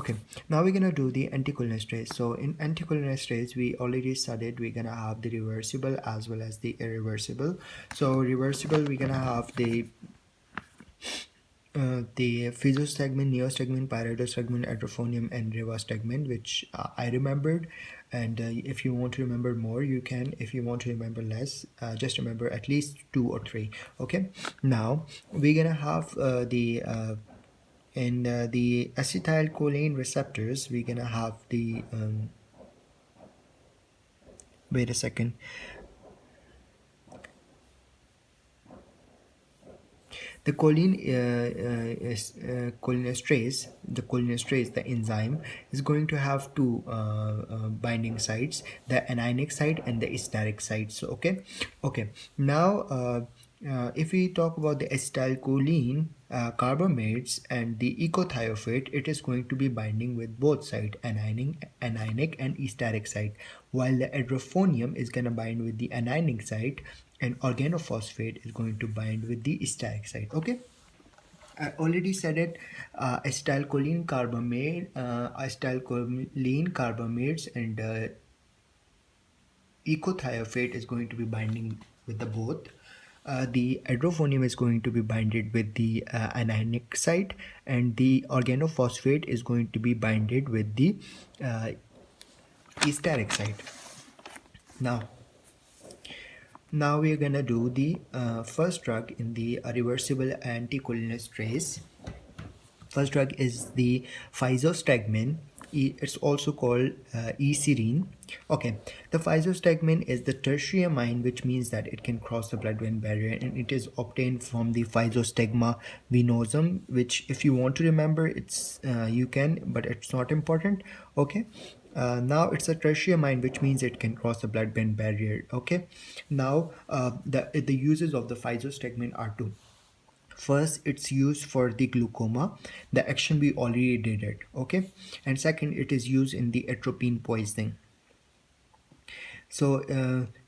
Okay, now we're gonna do the anticholinesterase. So in anticholinesterase, we already studied we're gonna have the reversible as well as the irreversible. So reversible, we're gonna have the physostigmine, neostigmine, pyridostigmine, atrophonium, and rivastigmine, which I remembered. And if you want to remember more, you can. If you want to remember less, just remember at least 2 or 3. Okay. Now we're gonna have the acetylcholine receptors. We're gonna have the wait a second. The cholinesterase, the enzyme, is going to have two binding sites: the anionic site and the esteric site. So okay. Now, if we talk about the acetylcholine carbamates and the ecothiophate, it is going to be binding with both sides, anionic and esteric site, while the hydrophonium is going to bind with the anionic site, and organophosphate is going to bind with the esteric site. Okay, I already said it. Acetylcholine carbamates and ecothiophate is going to be binding with the both. The hydrophonium is going to be binded with the anionic site, and the organophosphate is going to be binded with the esteric site. Now we are gonna do the first drug in the reversible anticholinesterase. First drug is the physostigmine. It's also called E-serine. Okay, the physostigmine is the tertiary amine, which means that it can cross the blood-brain barrier, and it is obtained from the physostigma venosum, which, if you want to remember, it's you can, but it's not important. Okay. Now it's a tertiary amine, which means it can cross the blood-brain barrier. Okay. Now the uses of the physostigmine are two. First, it's used for the glaucoma, the action we already did it. Okay. And second, it is used in the atropine poisoning. So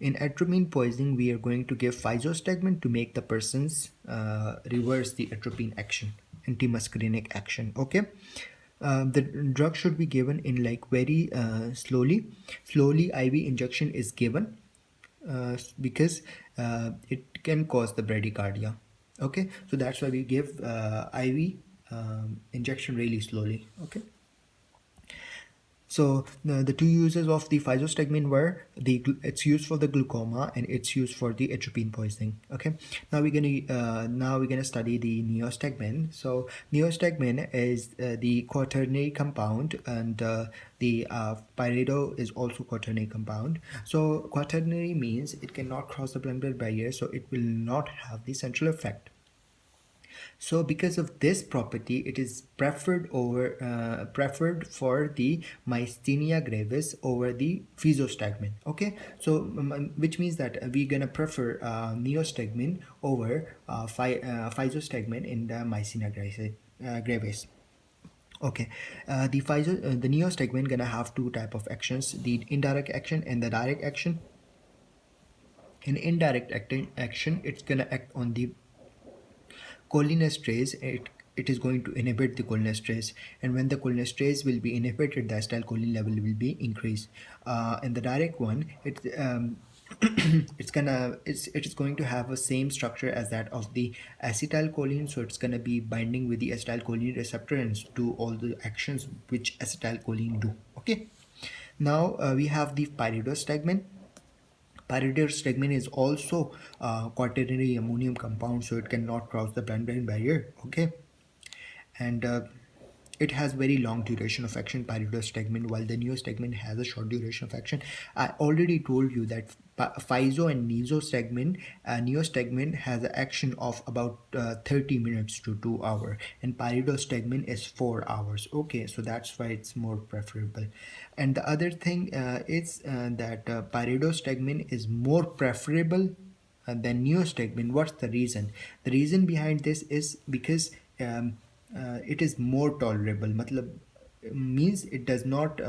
in atropine poisoning, we are going to give physostigmine to make the person's reverse the atropine action, anti-muscarinic action. Okay. The drug should be given in like very slowly IV injection is given because it can cause the bradycardia. Okay, so that's why we give IV injection really slowly. Okay, so the two uses of the physostigmine were it's used for the glaucoma and it's used for the atropine poisoning. Okay, now we're gonna study the neostigmine. So neostigmine is the quaternary compound, and the pyrido is also quaternary compound. So quaternary means it cannot cross the blood-brain barrier, so it will not have the central effect. So because of this property, it is preferred for the myasthenia gravis over the physostigmine. Okay, so which means that we're gonna prefer neostigmine over physostigmine in the myasthenia gravis. Okay, the neostigmine gonna have two type of actions: the indirect action and the direct action. In indirect action, it's gonna act on the cholinesterase. It is going to inhibit the cholinesterase, and when the cholinesterase will be inhibited, the acetylcholine level will be increased. And the direct one, it is going to have the same structure as that of the acetylcholine, so it's gonna be binding with the acetylcholine receptor and do all the actions which acetylcholine do. Okay, now we have the pyridostigmine. Pyridostigmine is also quaternary ammonium compound, so it cannot cross the blood-brain barrier. Okay, and it has very long duration of action, pyridostigmine, while the neostigmine has a short duration of action. I already told you that physo and neostigmine has an action of about 30 minutes to 2 hours, and pyridostigmine is 4 hours. Okay, so that's why it's more preferable. And the other thing is that pyridostigmine is more preferable than neostigmine. What's the reason? The reason behind this is because it is more tolerable. Matlab means it does not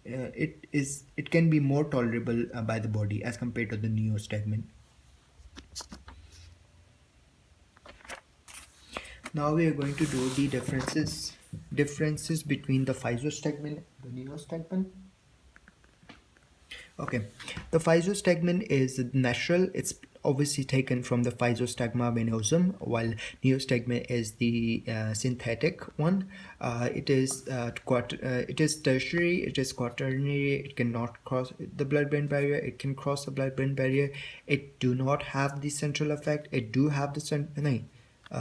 it can be more tolerable by the body as compared to the neostigmine. Now we are going to do the differences differences between the physostigmine and the neostigmine. Okay, the physostigmine is natural. It's obviously taken from the Physostigma venenosum, while neostigmine is the synthetic one. It is tertiary. It is quaternary. It cannot cross the blood-brain barrier. It can cross the blood-brain barrier. It do not have the central effect. It do have the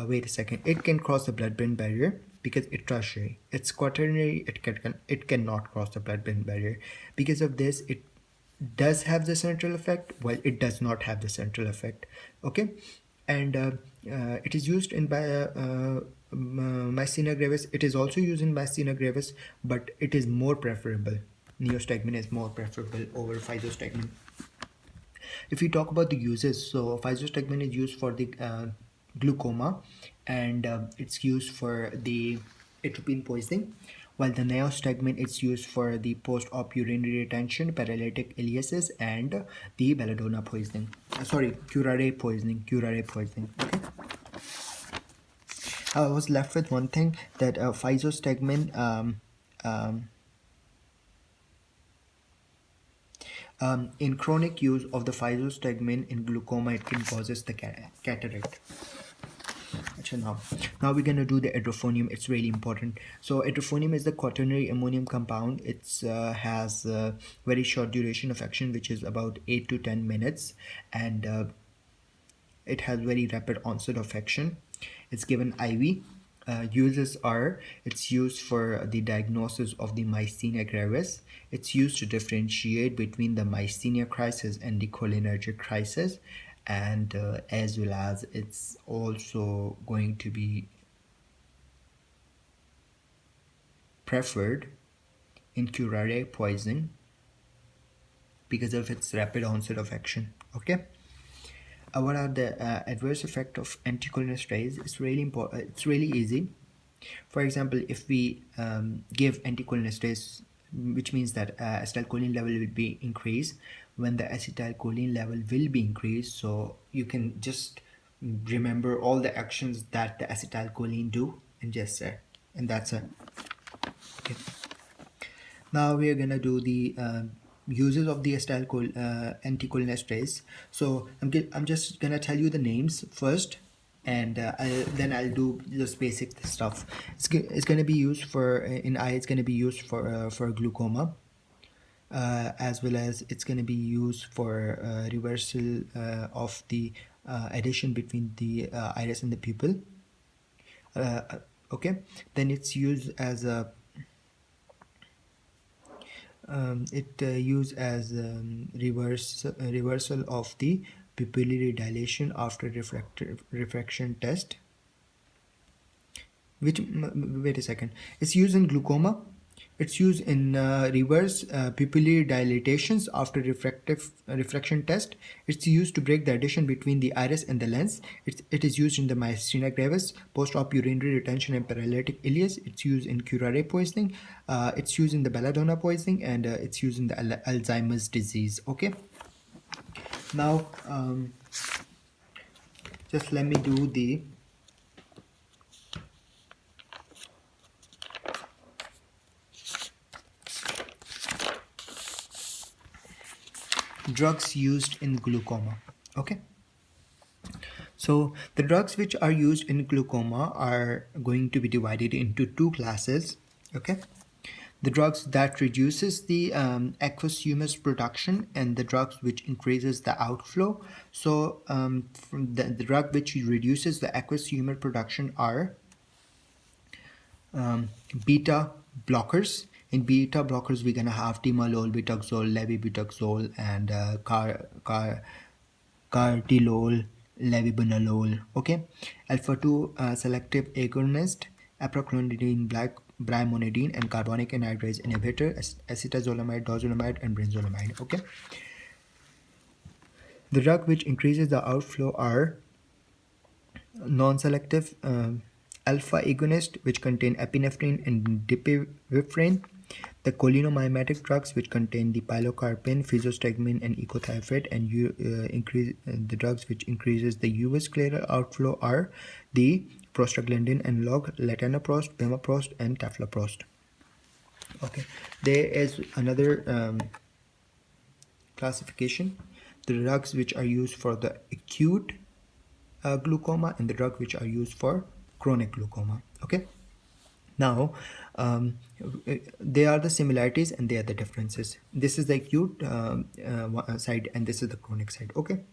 wait a second. It can cross the blood-brain barrier because it's tertiary. It's quaternary. It cannot cross the blood-brain barrier. Because of this, it does have the central effect while it does not have the central effect. Okay, and it is used in myasthenia gravis. It is also used in myasthenia gravis, but it is more preferable. Neostigmine is more preferable over physostigmine. If we talk about the uses, so physostigmine is used for the glaucoma, and it's used for the atropine poisoning, while the neostigmine is used for the post-op urinary retention, paralytic ileus, and the belladonna poisoning. Curare poisoning. Okay. I was left with one thing, that physostigmine in chronic use of the physostigmine in glaucoma, it can causes the cataract. Now we're gonna do the edrophonium. It's really important. So edrophonium is the quaternary ammonium compound. It's has a very short duration of action, which is about 8 to 10 minutes, and it has very rapid onset of action. It's given IV. Uses are, it's used for the diagnosis of the myasthenia gravis. It's used to differentiate between the myasthenia crisis and the cholinergic crisis, and as well as it's also going to be preferred in curare poisoning because of its rapid onset of action. Okay. What are the adverse effects of anticholinestrase? It's really important. It's really easy. For example, if we give anticholinestrase, which means that acetylcholine level will be increased. When the acetylcholine level will be increased, so you can just remember all the actions that the acetylcholine do and just say, and that's it. Okay. Now we are gonna do the uses of the anticholinesterase. So I'm just gonna tell you the names first, and then I'll do just basic stuff. It's gonna be used for in eye. It's gonna be used for glaucoma, as well as it's gonna be used for reversal of the addition between the iris and the pupil. Okay, then it's used as a used as reversal of the pupillary dilation after refraction test. Wait a second. It's used in glaucoma. It's used in reverse pupillary dilatations after refraction test. It's used to break the addition between the iris and the lens. It is used in the myasthenia gravis, post-op urinary retention, and paralytic ileus. It's used in curare poisoning. It's used in the belladonna poisoning, and it's used in the Alzheimer's disease. Okay. Now, just let me do the drugs used in glaucoma. Okay, so the drugs which are used in glaucoma are going to be divided into two classes. Okay, the drugs that reduces the aqueous humus production, and the drugs which increases the outflow. So from the drug which reduces the aqueous humus production are beta blockers. In beta blockers, we're gonna have timolol, butaxol, levobutaxol, and cartilol, levobunolol. Okay, alpha 2 selective agonist, apraclonidine, brimonidine, and carbonic anhydrase inhibitor, acetazolamide, dorzolamide, and brinzolamide. Okay, the drug which increases the outflow are non-selective alpha agonist, which contain epinephrine and dipivifrine, the cholinomimetic drugs, which contain the pilocarpine, physostigmine, and ecothiophrate, and increase the drugs which increases the US scleral outflow are the prostaglandin analog, latanoprost, pimatoprost, and tafloprost. Okay, there is another classification: the drugs which are used for the acute glaucoma and the drugs which are used for chronic glaucoma. Okay, now they are the similarities and they are the differences. This is the acute side and this is the chronic side. Okay,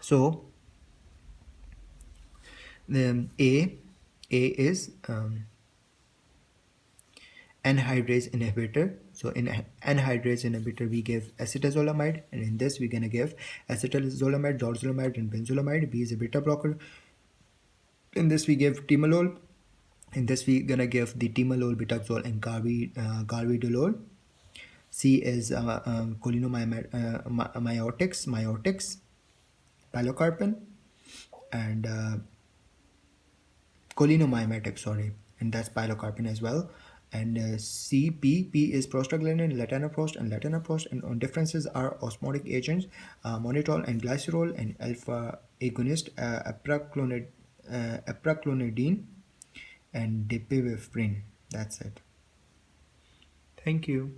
so the A is anhydrase inhibitor. So in anhydrase inhibitor we give acetazolamide, and in this we're gonna give acetazolamide, dorzolamide, and benzolamide. B is a beta blocker. In this we give timolol. In this we're gonna give the timolol, butaxol, and garvidolol. C is cholinomyotics, pilocarpine, and cholinomimetic, sorry, and that's pilocarpine as well. And P is prostaglandin, latanoprost, and on differences are osmotic agents, mannitol and glycerol, and alpha agonist, apraclonidine, and dipivefrin. That's it. Thank you.